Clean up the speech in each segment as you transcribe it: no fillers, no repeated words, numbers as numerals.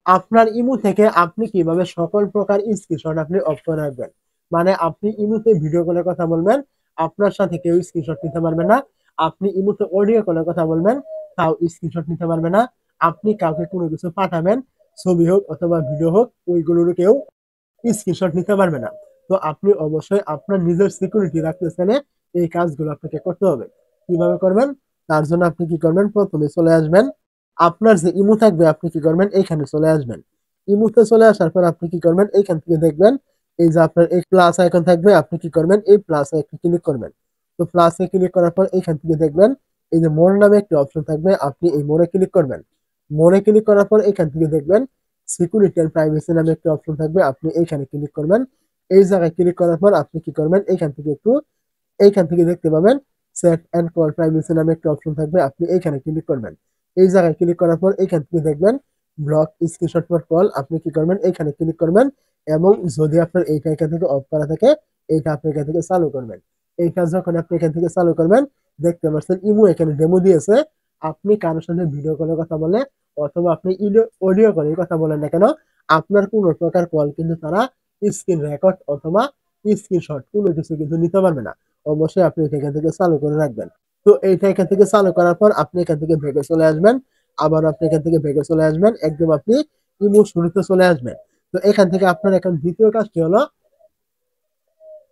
আপনার ইমো থেকে আপনি কিভাবে সকল প্রকার স্ক্রিনশট আপনি অফ করে রাখবেন। মানে আপনি ইমোতে ভিডিও কলে কথা বলবেন, আপনার সাথে কেউ স্ক্রিনশট নিতে পারবে না। আপনি ইমোতে অডিও কলে কথা বলবেন, তাও স্ক্রিনশট নিতে পারবে না। আপনি কাউকে কোনো কিছু পাঠাবেন, ছবি হোক অথবা ভিডিও হোক, ওইগুলোরও কেউ স্ক্রিনশট নিতে পারবে না। তো আপনি অবশ্যই আপনার নিজের সিকিউরিটি রাখতে চাইলে এই কাজগুলো আপনাকে করতে হবে। কিভাবে করবেন? তার জন্য আপনি কি করবেন? প্রথমে চলে আসবেন, আপনার যে ইমো থাকবে আপনি কি করবেন? এইখানে চলে আসবেন। ইমোতে চলে আসার পর আপনি কি করবেন? এইখান থেকে দেখবেন এই যে আপনার এই প্লাস আইকন থাকবে, আপনি কি করবেন? এই প্লাস আইকনে ক্লিক করবেন। তো প্লাসে ক্লিক করার পর এইখান থেকে দেখবেন এই যে মোর নামে একটা অপশন থাকবে, আপনি এই মোড়ে ক্লিক করবেন। মোড়ে ক্লিক করার পর এখান থেকে দেখবেন সিকিউরিটি এন্ড প্রাইভেসি নামে একটা অপশন থাকবে, আপনি এইখানে ক্লিক করবেন। এই জায়গায় ক্লিক করার পর আপনি কি করবেন? এইখান থেকে একটু এইখান থেকে দেখতে পাবেন সেট এন্ড কল প্রাইভেসি নামে একটা অপশন থাকবে, আপনি এইখানে ক্লিক করবেন। এই জায়গায় ক্লিক করার পর এইখান থেকে দেখবেন ব্লক স্ক্রিনশট ফর কল, আপনি কি করবেন? এইখানে ক্লিক করবেন। এবং যদি আপনার এইটা এখান থেকে অফ করা থাকে, এইটা আপনি এখান থেকে চালু করবেন। এইটা যখন আপনি এখান থেকে চালু করবেন, দেখতে পাচ্ছেন ইমো এখানে ডেমো দিয়েছে। আপনি কারোর সাথে ভিডিও কলে কথা বলে অথবা আপনি অডিও কলে কথা বলেন না কেন, আপনার কোনো প্রকার কল কিন্তু তারা স্ক্রিন রেকর্ড অথবা স্ক্রিনশট কোনো কিছু কিন্তু নিতে পারবে না। অবশ্যই আপনি এটা এখান থেকে চালু করে রাখবেন। তো এইটা এখান থেকে চালু করার পর আপনি এখান থেকে ব্যাকে চলে আসবেন। আবার আপনি এখান থেকে ব্যাকে চলে আসবেন, একদম আপনি ইমো শুরুতে চলে আসবেন। তো এখান থেকে আপনার এখন দ্বিতীয় কাজটি হলো,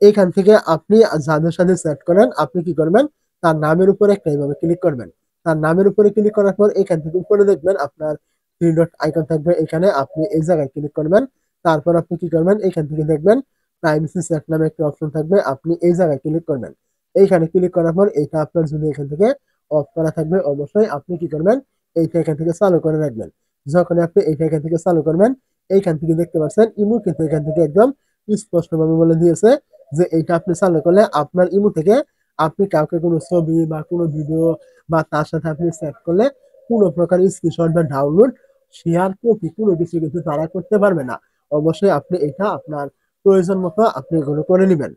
এখান থেকে আপনি যাদের সাথে চ্যাট করেন আপনি কি করবেন? তার নামের উপরে একটা এইভাবে ক্লিক করবেন। তার নামের উপরে ক্লিক করার পর এখান থেকে উপরে দেখবেন আপনার থ্রি ডট আইকন থাকবে, এখানে আপনি এই জায়গায় ক্লিক করবেন। তারপর আপনি কি করবেন? এখান থেকে দেখবেন প্রাইভেসি চ্যাট নামে একটা অপশন থাকবে, আপনি এই জায়গায় ক্লিক করবেন। এইখানে ক্লিক করার পর এইটা আপনার যদি এখান থেকে অফ করা থাকবে, অবশ্যই আপনি কি করবেন? এইটা এখান থেকে চালু করে রাখবেন। যখন আপনি এইটা এখান থেকে চালু করবেন, এইখান থেকে দেখতে পাচ্ছেন ইমো কিন্তু এখান থেকে একদম স্পষ্টভাবে বলে দিয়েছে যে এইটা আপনি চালু করলে আপনার ইমো থেকে আপনি কাউকে কোনো ছবি বা কোনো ভিডিও বা তার সাথে আপনি চ্যাট করলে কোনো প্রকার স্ক্রিনশট বা ডাউনলোড, শেয়ার, কপি কোনো কিছু কিন্তু তারা করতে পারবে না। অবশ্যই আপনি এটা আপনার প্রয়োজন মতো আপনি এগুলো করে নেবেন।